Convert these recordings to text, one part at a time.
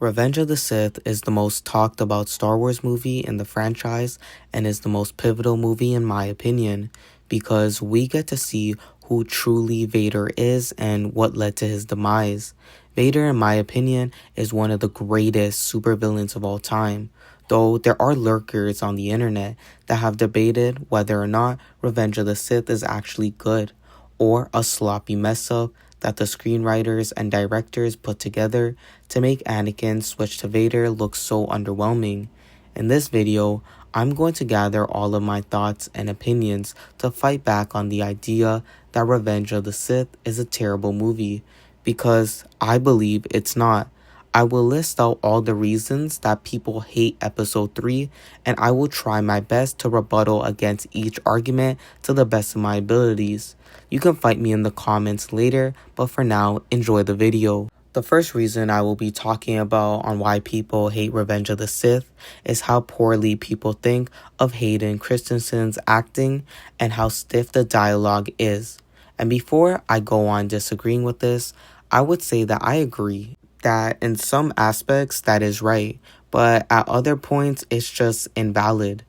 Revenge of the Sith is the most talked about Star Wars movie in the franchise and is the most pivotal movie in my opinion because we get to see who truly Vader is and what led to his demise. Vader, in my opinion, is one of the greatest supervillains of all time, though there are lurkers on the internet that have debated whether or not Revenge of the Sith is actually good or a sloppy mess up that the screenwriters and directors put together to make Anakin switch to Vader look so underwhelming. In this video, I'm going to gather all of my thoughts and opinions to fight back on the idea that Revenge of the Sith is a terrible movie, because I believe it's not. I will list out all the reasons that people hate episode 3, and I will try my best to rebuttal against each argument to the best of my abilities. You can fight me in the comments later, but for now, enjoy the video. The first reason I will be talking about on why people hate Revenge of the Sith is how poorly people think of Hayden Christensen's acting and how stiff the dialogue is. And before I go on disagreeing with this, I would say that I agree that in some aspects that is right, but at other points it's just invalid.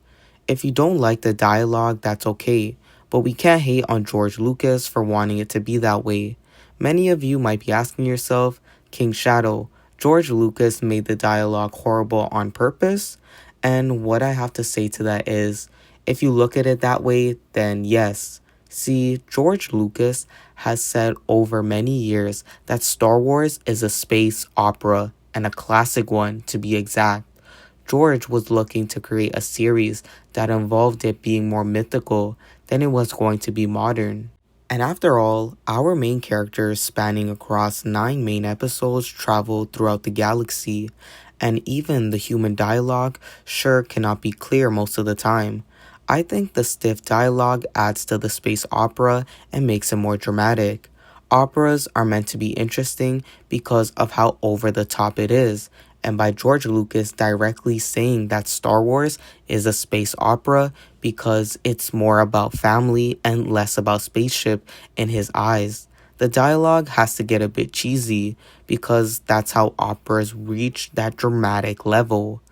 If you don't like the dialogue, that's okay, but we can't hate on George Lucas for wanting it to be that way. Many of you might be asking yourself, King Shadow, George Lucas made the dialogue horrible on purpose? And what I have to say to that is, if you look at it that way, then yes. See, George Lucas has said over many years that Star Wars is a space opera, and a classic one to be exact. George was looking to create a series that involved it being more mythical than it was going to be modern. And after all, our main characters spanning across 9 main episodes travel throughout the galaxy, and even the human dialogue sure cannot be clear most of the time. I think the stiff dialogue adds to the space opera and makes it more dramatic. Operas are meant to be interesting because of how over the top it is, and by George Lucas directly saying that Star Wars is a space opera because it's more about family and less about spaceship in his eyes. The dialogue has to get a bit cheesy because that's how operas reach that dramatic level.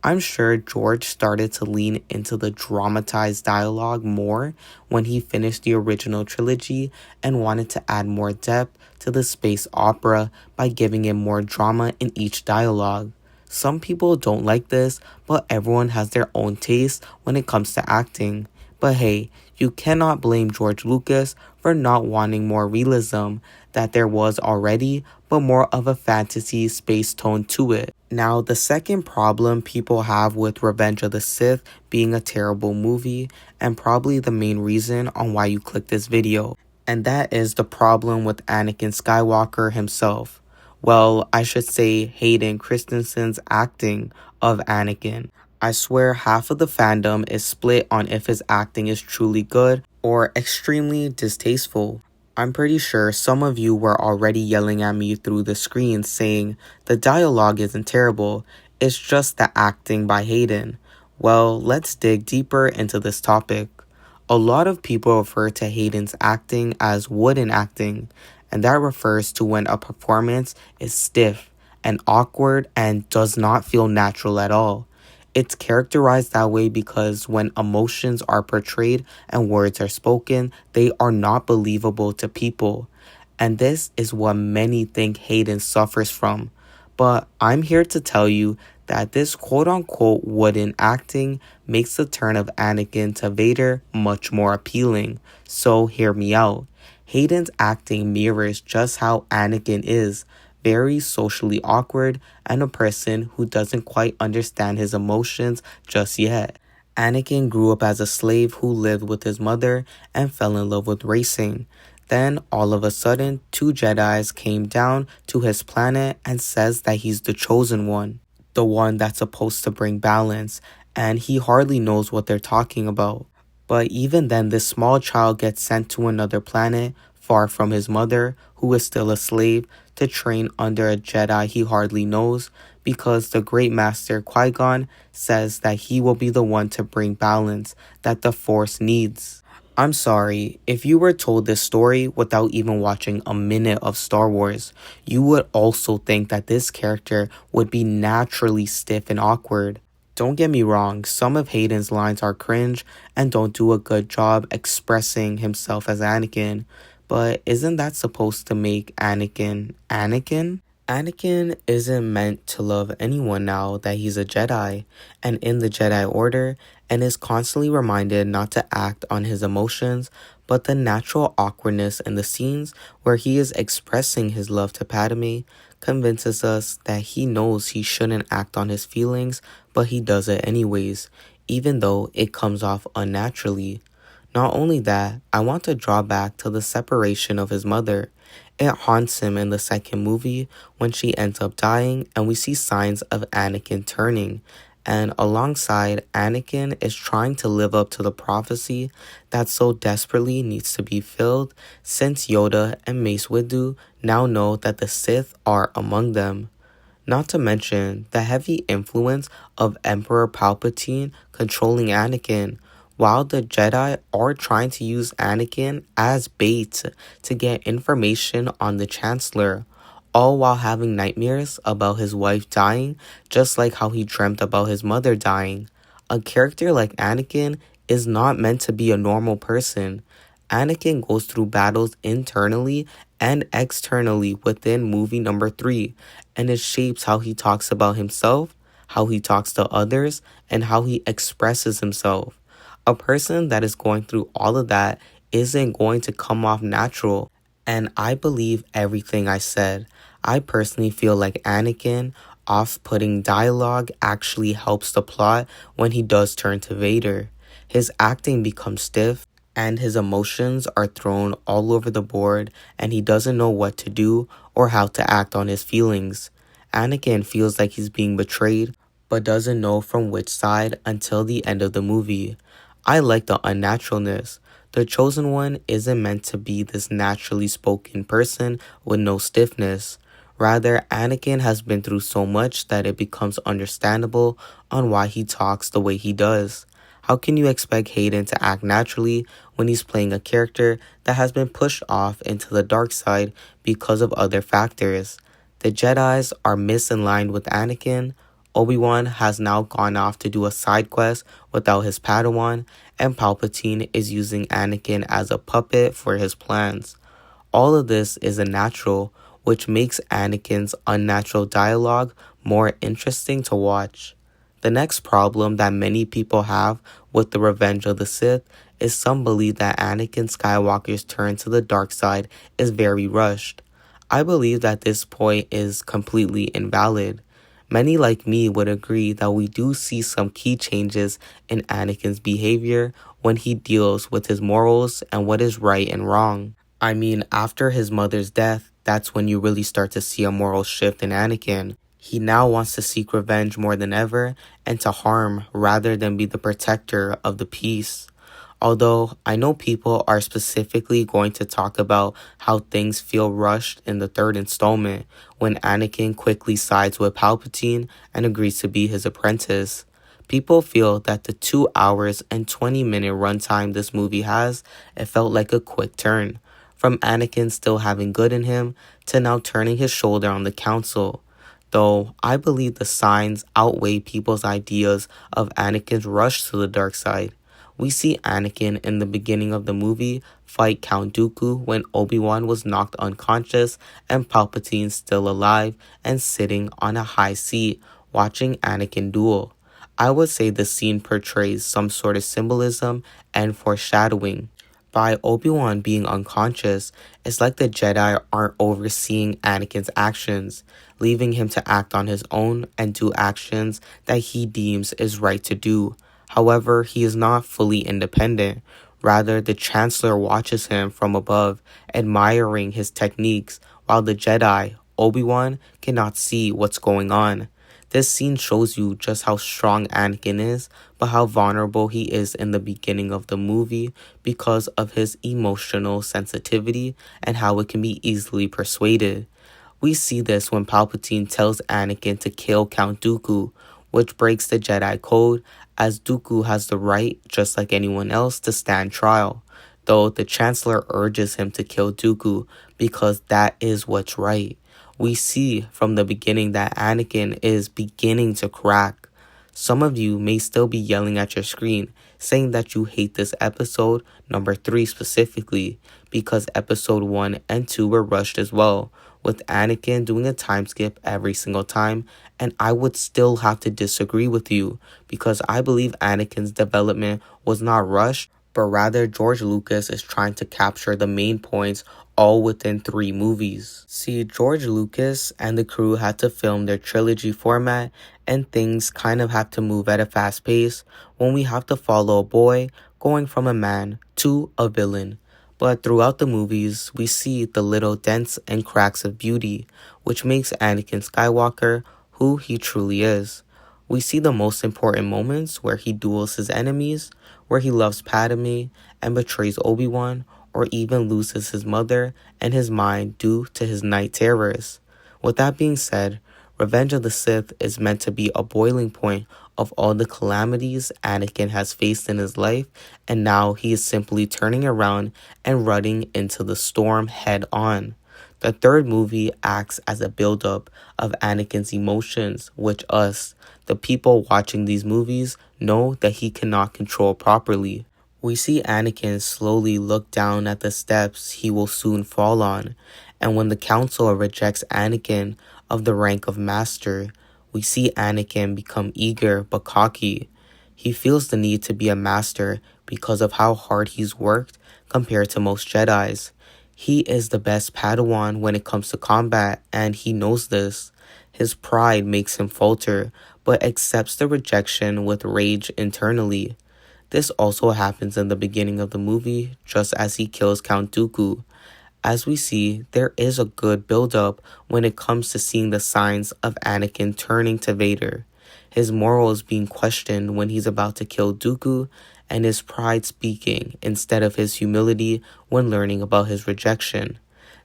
I'm sure George started to lean into the dramatized dialogue more when he finished the original trilogy and wanted to add more depth to the space opera by giving it more drama in each dialogue. Some people don't like this, but everyone has their own taste when it comes to acting. But hey, you cannot blame George Lucas for not wanting more realism that there was already, but more of a fantasy space tone to it. Now, the second problem people have with Revenge of the Sith being a terrible movie, and probably the main reason on why you click this video, and that is the problem with Anakin Skywalker himself. Well, I should say Hayden Christensen's acting of Anakin. I swear half of the fandom is split on if his acting is truly good or extremely distasteful. I'm pretty sure some of you were already yelling at me through the screen saying the dialogue isn't terrible, it's just the acting by Hayden. Well, let's dig deeper into this topic. A lot of people refer to Hayden's acting as wooden acting, and that refers to when a performance is stiff and awkward and does not feel natural at all. It's characterized that way because when emotions are portrayed and words are spoken, they are not believable to people. And this is what many think Hayden suffers from. But I'm here to tell you that this quote-unquote wooden acting makes the turn of Anakin to Vader much more appealing. So hear me out. Hayden's acting mirrors just how Anakin is. Very socially awkward and a person who doesn't quite understand his emotions just yet. Anakin grew up as a slave who lived with his mother and fell in love with racing. Then, all of a sudden, 2 Jedis came down to his planet and says that he's the chosen one, the one that's supposed to bring balance, and he hardly knows what they're talking about. But even then, this small child gets sent to another planet, far from his mother, who is still a slave, to train under a Jedi he hardly knows, because the great master Qui-Gon says that he will be the one to bring balance that the Force needs. I'm sorry, if you were told this story without even watching a minute of Star Wars, you would also think that this character would be naturally stiff and awkward. Don't get me wrong, some of Hayden's lines are cringe and don't do a good job expressing himself as Anakin, but isn't that supposed to make Anakin Anakin? Anakin isn't meant to love anyone now that he's a Jedi and in the Jedi Order and is constantly reminded not to act on his emotions, but the natural awkwardness in the scenes where he is expressing his love to Padme convinces us that he knows he shouldn't act on his feelings, but he does it anyways, even though it comes off unnaturally. Not only that, I want to draw back to the separation of his mother. It haunts him in the second movie when she ends up dying and we see signs of Anakin turning. And alongside, Anakin is trying to live up to the prophecy that so desperately needs to be filled since Yoda and Mace Windu now know that the Sith are among them. Not to mention the heavy influence of Emperor Palpatine controlling Anakin, while the Jedi are trying to use Anakin as bait to get information on the Chancellor, all while having nightmares about his wife dying, just like how he dreamt about his mother dying. A character like Anakin is not meant to be a normal person. Anakin goes through battles internally and externally within movie number 3, and it shapes how he talks about himself, how he talks to others, and how he expresses himself. A person that is going through all of that isn't going to come off natural, and I believe everything I said. I personally feel like Anakin off-putting dialogue actually helps the plot when he does turn to Vader. His acting becomes stiff, and his emotions are thrown all over the board, and he doesn't know what to do or how to act on his feelings. Anakin feels like he's being betrayed, but doesn't know from which side until the end of the movie. I like the unnaturalness. The Chosen One isn't meant to be this naturally spoken person with no stiffness. Rather, Anakin has been through so much that it becomes understandable on why he talks the way he does. How can you expect Hayden to act naturally when he's playing a character that has been pushed off into the dark side because of other factors? The Jedis are misaligned with Anakin. Obi-Wan has now gone off to do a side quest without his Padawan, and Palpatine is using Anakin as a puppet for his plans. All of this is unnatural, which makes Anakin's unnatural dialogue more interesting to watch. The next problem that many people have with The Revenge of the Sith is some believe that Anakin Skywalker's turn to the dark side is very rushed. I believe that this point is completely invalid. Many like me would agree that we do see some key changes in Anakin's behavior when he deals with his morals and what is right and wrong. I mean, after his mother's death, that's when you really start to see a moral shift in Anakin. He now wants to seek revenge more than ever and to harm rather than be the protector of the peace. Although I know people are specifically going to talk about how things feel rushed in the third installment when Anakin quickly sides with Palpatine and agrees to be his apprentice. People feel that the 2 hours and 20-minute runtime this movie has, it felt like a quick turn. From Anakin still having good in him to now turning his shoulder on the council. Though I believe the signs outweigh people's ideas of Anakin's rush to the dark side. We see Anakin in the beginning of the movie fight Count Dooku when Obi-Wan was knocked unconscious and Palpatine still alive and sitting on a high seat watching Anakin duel. I would say the scene portrays some sort of symbolism and foreshadowing. By Obi-Wan being unconscious, it's like the Jedi aren't overseeing Anakin's actions, leaving him to act on his own and do actions that he deems is right to do. However, he is not fully independent. Rather, the Chancellor watches him from above, admiring his techniques, while the Jedi, Obi-Wan, cannot see what's going on. This scene shows you just how strong Anakin is, but how vulnerable he is in the beginning of the movie because of his emotional sensitivity and how it can be easily persuaded. We see this when Palpatine tells Anakin to kill Count Dooku, which breaks the Jedi code, as Dooku has the right, just like anyone else, to stand trial. though the Chancellor urges him to kill Dooku because that is what's right. We see from the beginning that Anakin is beginning to crack. Some of you may still be yelling at your screen, saying that you hate this episode, number 3 specifically, because episode 1 and 2 were rushed as well, with Anakin doing a time skip every single time, and I would still have to disagree with you, because I believe Anakin's development was not rushed, but rather George Lucas is trying to capture the main points all within 3 movies. See, George Lucas and the crew had to film their trilogy format, and things kind of have to move at a fast pace when we have to follow a boy going from a man to a villain. But throughout the movies, we see the little dents and cracks of beauty, which makes Anakin Skywalker who he truly is. We see the most important moments where he duels his enemies, where he loves Padme and betrays Obi-Wan, or even loses his mother and his mind due to his night terrors. With that being said, Revenge of the Sith is meant to be a boiling point of all the calamities Anakin has faced in his life, and now he is simply turning around and running into the storm head on. The third movie acts as a build-up of Anakin's emotions, which us, the people watching these movies, know that he cannot control properly. We see Anakin slowly look down at the steps he will soon fall on, and when the council rejects Anakin of the rank of master, we see Anakin become eager but cocky. He feels the need to be a master because of how hard he's worked compared to most Jedis. He is the best Padawan when it comes to combat, and he knows this. His pride makes him falter, but accepts the rejection with rage internally. This also happens in the beginning of the movie, just as he kills Count Dooku. As we see, there is a good build-up when it comes to seeing the signs of Anakin turning to Vader, his morals being questioned when he's about to kill Dooku, and his pride speaking instead of his humility when learning about his rejection.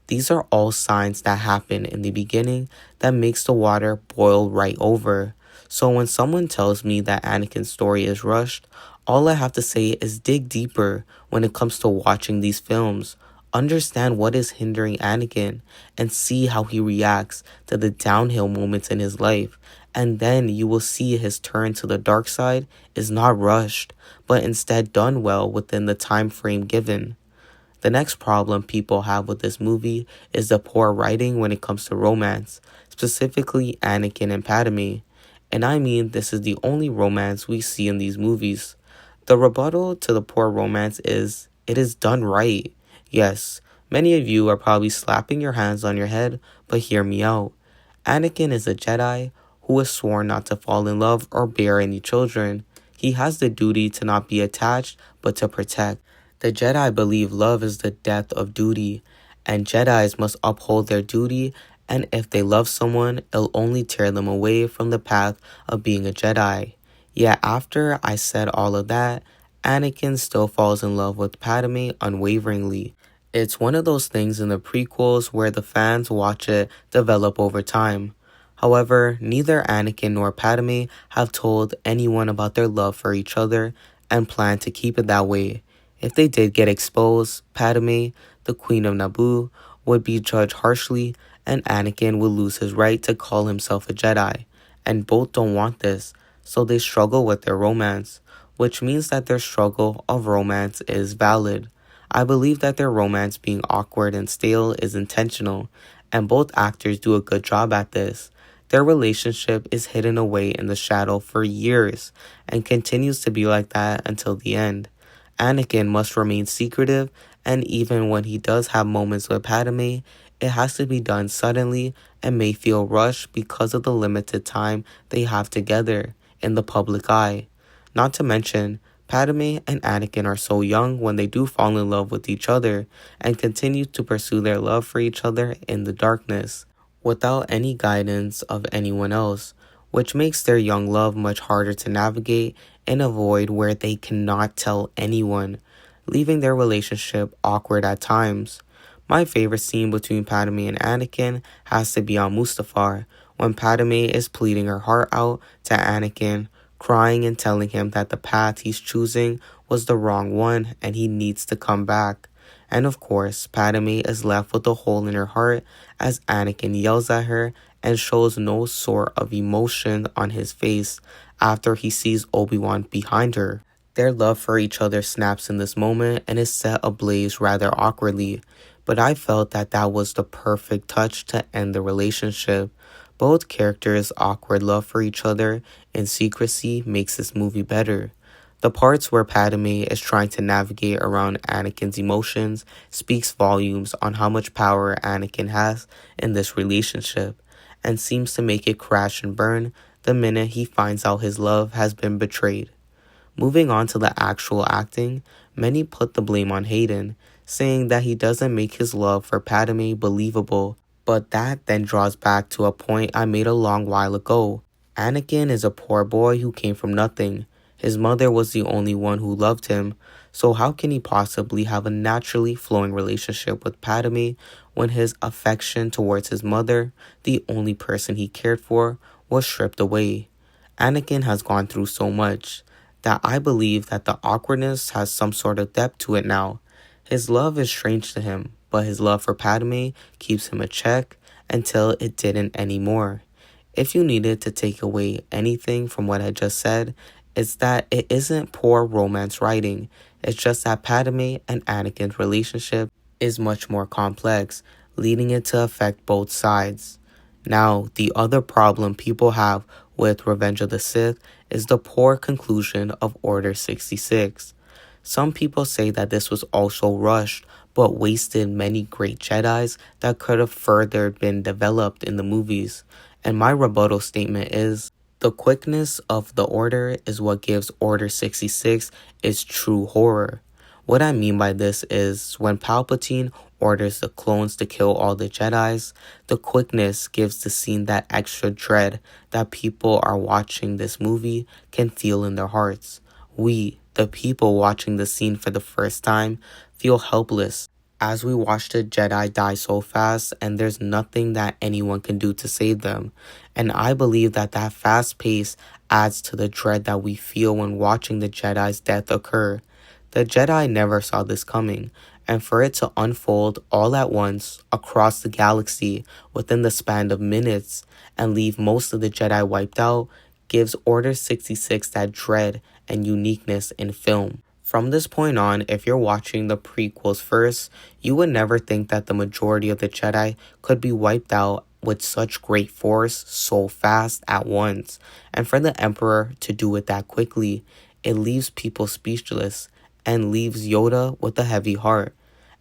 These are all signs that happen in the beginning that makes the water boil right over. So when someone tells me that Anakin's story is rushed, all I have to say is dig deeper when it comes to watching these films. Understand what is hindering Anakin and see how he reacts to the downhill moments in his life, and then you will see his turn to the dark side is not rushed, but instead done well within the time frame given. The next problem people have with this movie is the poor writing when it comes to romance, specifically Anakin and Padme. And I mean, this is the only romance we see in these movies. The rebuttal to the poor romance is, it is done right. Yes, many of you are probably slapping your hands on your head, but hear me out. Anakin is a Jedi who has sworn not to fall in love or bear any children. He has the duty to not be attached, but to protect. The Jedi believe love is the death of duty, and Jedis must uphold their duty, and if they love someone, it'll only tear them away from the path of being a Jedi. Yet after I said all of that, Anakin still falls in love with Padme unwaveringly. It's one of those things in the prequels where the fans watch it develop over time. However, neither Anakin nor Padme have told anyone about their love for each other and plan to keep it that way. If they did get exposed, Padme, the Queen of Naboo, would be judged harshly, and Anakin would lose his right to call himself a Jedi. And both don't want this, so they struggle with their romance, which means that their struggle of romance is valid. I believe that their romance being awkward and stale is intentional, and both actors do a good job at this. Their relationship is hidden away in the shadow for years, and continues to be like that until the end. Anakin must remain secretive, and even when he does have moments with Padme, it has to be done suddenly and may feel rushed because of the limited time they have together in the public eye. Not to mention, Padme and Anakin are so young when they do fall in love with each other and continue to pursue their love for each other in the darkness, without any guidance of anyone else, which makes their young love much harder to navigate in a void where they cannot tell anyone, leaving their relationship awkward at times. My favorite scene between Padme and Anakin has to be on Mustafar, when Padme is pleading her heart out to Anakin, crying and telling him that the path he's choosing was the wrong one and he needs to come back. And of course, Padme is left with a hole in her heart as Anakin yells at her and shows no sort of emotion on his face after he sees Obi-Wan behind her. Their love for each other snaps in this moment and is set ablaze rather awkwardly, but I felt that that was the perfect touch to end the relationship. Both characters' awkward love for each other in secrecy makes this movie better. The parts where Padme is trying to navigate around Anakin's emotions speaks volumes on how much power Anakin has in this relationship, and seems to make it crash and burn the minute he finds out his love has been betrayed. Moving on to the actual acting, many put the blame on Hayden, saying that he doesn't make his love for Padme believable, but that then draws back to a point I made a long while ago. Anakin is a poor boy who came from nothing. His mother was the only one who loved him, so how can he possibly have a naturally flowing relationship with Padme when his affection towards his mother, the only person he cared for, was stripped away? Anakin has gone through so much that I believe that the awkwardness has some sort of depth to it now. His love is strange to him, but his love for Padme keeps him in check until it didn't anymore. If you needed to take away anything from what I just said, it's that it isn't poor romance writing. It's just that Padme and Anakin's relationship is much more complex, leading it to affect both sides. Now, the other problem people have with Revenge of the Sith is the poor conclusion of Order 66. Some people say that this was also rushed, but wasted many great Jedis that could have further been developed in the movies. And my rebuttal statement is, the quickness of the Order is what gives Order 66 its true horror. What I mean by this is, when Palpatine orders the clones to kill all the Jedis, the quickness gives the scene that extra dread that people are watching this movie can feel in their hearts. We, the people watching the scene for the first time, feel helpless as we watch the Jedi die so fast and there's nothing that anyone can do to save them. And I believe that that fast pace adds to the dread that we feel when watching the Jedi's death occur. The Jedi never saw this coming, and for it to unfold all at once across the galaxy within the span of minutes and leave most of the Jedi wiped out gives Order 66 that dread and uniqueness in film. From this point on, if you're watching the prequels first, you would never think that the majority of the Jedi could be wiped out with such great force so fast at once. And for the Emperor to do it that quickly, it leaves people speechless and leaves Yoda with a heavy heart.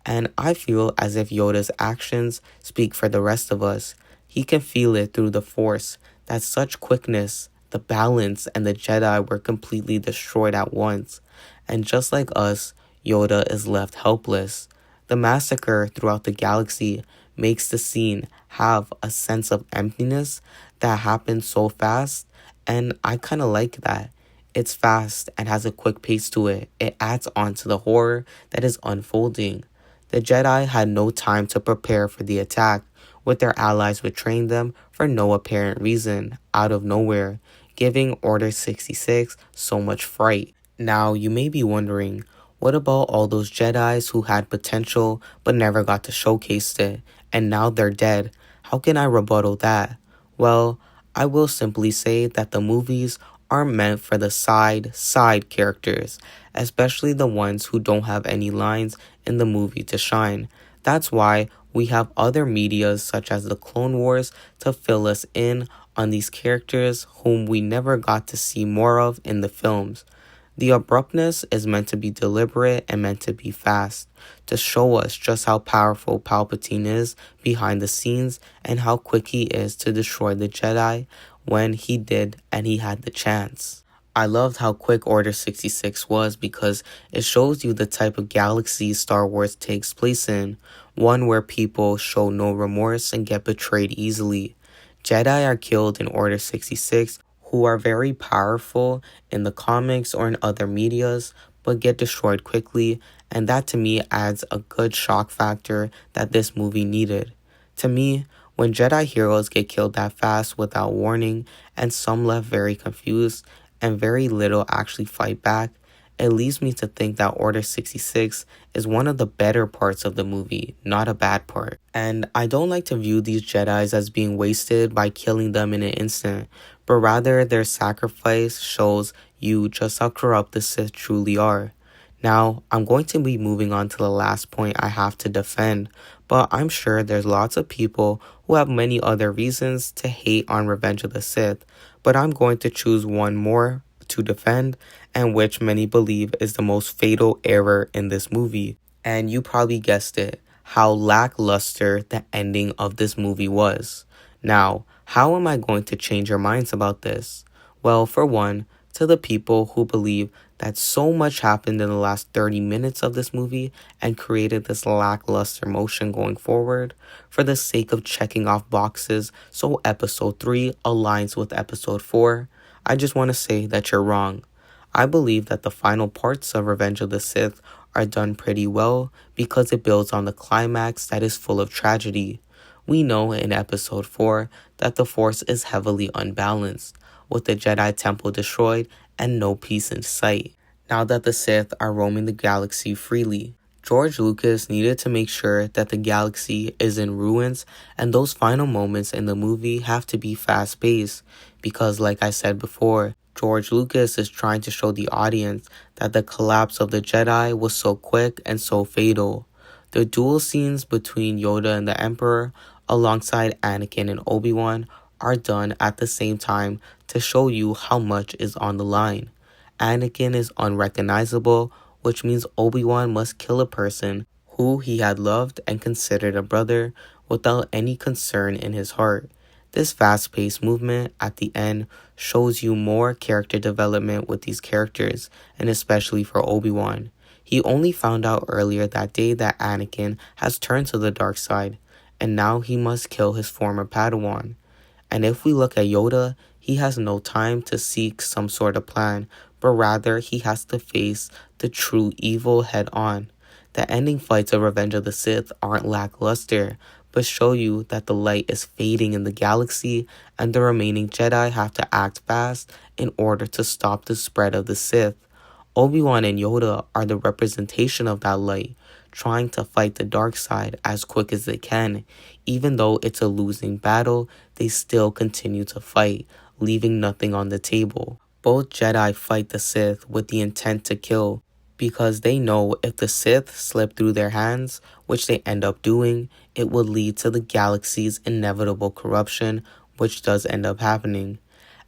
And I feel as if Yoda's actions speak for the rest of us. He can feel it through the Force that such quickness, the balance, and the Jedi were completely destroyed at once. And just like us, Yoda is left helpless. The massacre throughout the galaxy makes the scene have a sense of emptiness that happens so fast, and I kind of like that. It's fast and has a quick pace to it. It adds on to the horror that is unfolding. The Jedi had no time to prepare for the attack, with their allies betraying them for no apparent reason, out of nowhere, giving Order 66 so much fright. Now, you may be wondering, what about all those Jedis who had potential but never got to showcase it, and now they're dead? How can I rebuttal that? Well, I will simply say that the movies are meant for the side characters, especially the ones who don't have any lines in the movie to shine. That's why we have other medias such as the Clone Wars to fill us in on these characters whom we never got to see more of in the films. The abruptness is meant to be deliberate and meant to be fast, to show us just how powerful Palpatine is behind the scenes and how quick he is to destroy the Jedi when he did and he had the chance. I loved how quick Order 66 was because it shows you the type of galaxy Star Wars takes place in, one where people show no remorse and get betrayed easily. Jedi are killed in Order 66 who are very powerful in the comics or in other medias, but get destroyed quickly, and that to me adds a good shock factor that this movie needed. To me, when Jedi heroes get killed that fast without warning, and some left very confused, and very little actually fight back, it leads me to think that Order 66 is one of the better parts of the movie, not a bad part. And I don't like to view these Jedis as being wasted by killing them in an instant, but rather their sacrifice shows you just how corrupt the Sith truly are. Now, I'm going to be moving on to the last point I have to defend, but I'm sure there's lots of people who have many other reasons to hate on Revenge of the Sith, but I'm going to choose one more to defend, and which many believe is the most fatal error in this movie. And you probably guessed it, how lackluster the ending of this movie was. Now, how am I going to change your minds about this? Well, for one, to the people who believe that so much happened in the last 30 minutes of this movie and created this lackluster motion going forward for the sake of checking off boxes so episode 3 aligns with episode 4, I just want to say that you're wrong. I believe that the final parts of Revenge of the Sith are done pretty well because it builds on the climax that is full of tragedy. We know in episode 4 that the Force is heavily unbalanced, with the Jedi Temple destroyed and no peace in sight, now that the Sith are roaming the galaxy freely. George Lucas needed to make sure that the galaxy is in ruins, and those final moments in the movie have to be fast-paced, because like I said before, George Lucas is trying to show the audience that the collapse of the Jedi was so quick and so fatal. The duel scenes between Yoda and the Emperor, alongside Anakin and Obi-Wan, are done at the same time to show you how much is on the line. Anakin is unrecognizable, which means Obi-Wan must kill a person who he had loved and considered a brother without any concern in his heart. This fast-paced movement at the end shows you more character development with these characters, and especially for Obi-Wan. He only found out earlier that day that Anakin has turned to the dark side, and now he must kill his former Padawan. And if we look at Yoda, he has no time to seek some sort of plan, but rather he has to face the true evil head on. The ending fights of Revenge of the Sith aren't lackluster, but show you that the light is fading in the galaxy and the remaining Jedi have to act fast in order to stop the spread of the Sith. Obi-Wan and Yoda are the representation of that light, trying to fight the dark side as quick as they can. Even though it's a losing battle, they still continue to fight, leaving nothing on the table. Both Jedi fight the Sith with the intent to kill, because they know if the Sith slip through their hands, which they end up doing, it would lead to the galaxy's inevitable corruption, which does end up happening.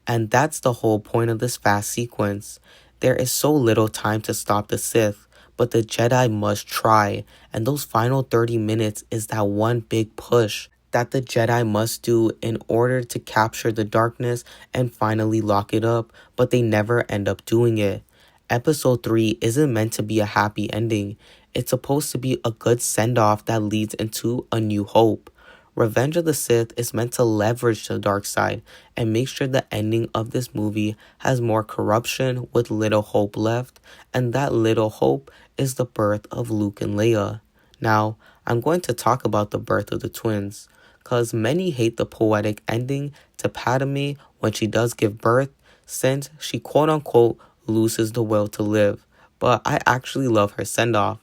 And that's the whole point of this fast sequence. There is so little time to stop the Sith, but the Jedi must try, and those final 30 minutes is that one big push that the Jedi must do in order to capture the darkness and finally lock it up, but they never end up doing it. Episode 3 isn't meant to be a happy ending. It's supposed to be a good send-off that leads into A New Hope. Revenge of the Sith is meant to leverage the dark side and make sure the ending of this movie has more corruption with little hope left, and that little hope is the birth of Luke and Leia. Now, I'm going to talk about the birth of the twins, cause many hate the poetic ending to Padme when she does give birth, since she quote-unquote loses the will to live, but I actually love her send-off.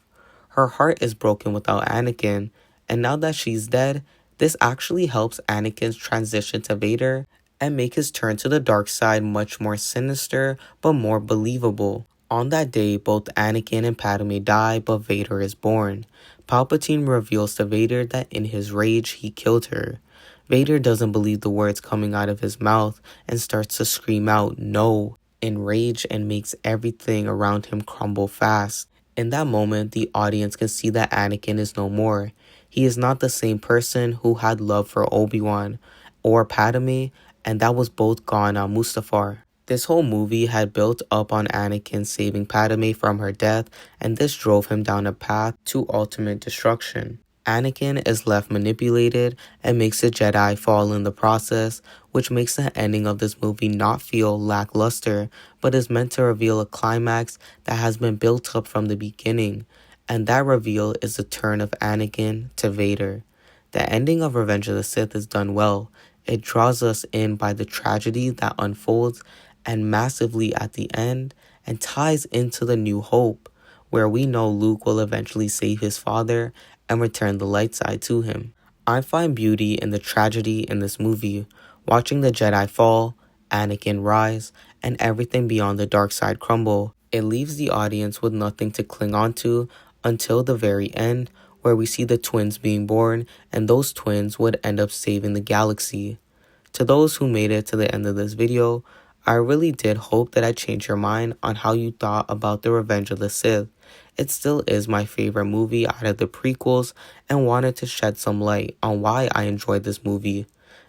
Her heart is broken without Anakin, and now that she's dead, this actually helps Anakin's transition to Vader and make his turn to the dark side much more sinister but more believable. On that day, both Anakin and Padme die, but Vader is born. Palpatine reveals to Vader that in his rage he killed her. Vader doesn't believe the words coming out of his mouth and starts to scream out "No" in rage and makes everything around him crumble fast. In that moment, the audience can see that Anakin is no more. He is not the same person who had love for Obi-Wan or Padme, and that was both gone on Mustafar. This whole movie had built up on Anakin saving Padme from her death, and this drove him down a path to ultimate destruction. Anakin is left manipulated and makes the Jedi fall in the process, which makes the ending of this movie not feel lackluster, but is meant to reveal a climax that has been built up from the beginning, and that reveal is the turn of Anakin to Vader. The ending of Revenge of the Sith is done well. It draws us in by the tragedy that unfolds, and massively at the end, and ties into the New Hope, where we know Luke will eventually save his father and return the light side to him. I find beauty in the tragedy in this movie, watching the Jedi fall, Anakin rise, and everything beyond the dark side crumble. It leaves the audience with nothing to cling on to until the very end, where we see the twins being born, and those twins would end up saving the galaxy. To those who made it to the end of this video, I really did hope that I changed your mind on how you thought about the Revenge of the Sith. It still is my favorite movie out of the prequels and wanted to shed some light on why I enjoyed this movie.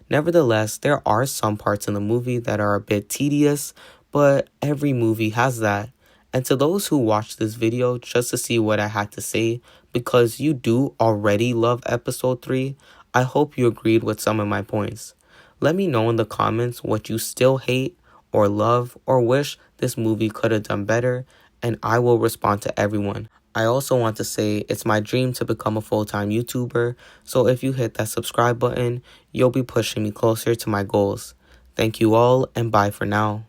Nevertheless, there are some parts in the movie that are a bit tedious, but every movie has that. And to those who watched this video just to see what I had to say, because you do already love episode 3, I hope you agreed with some of my points. Let me know in the comments what you still hate or love or wish this movie could have done better, and I will respond to everyone. I also want to say it's my dream to become a full-time YouTuber, so if you hit that subscribe button, you'll be pushing me closer to my goals. Thank you all, and bye for now.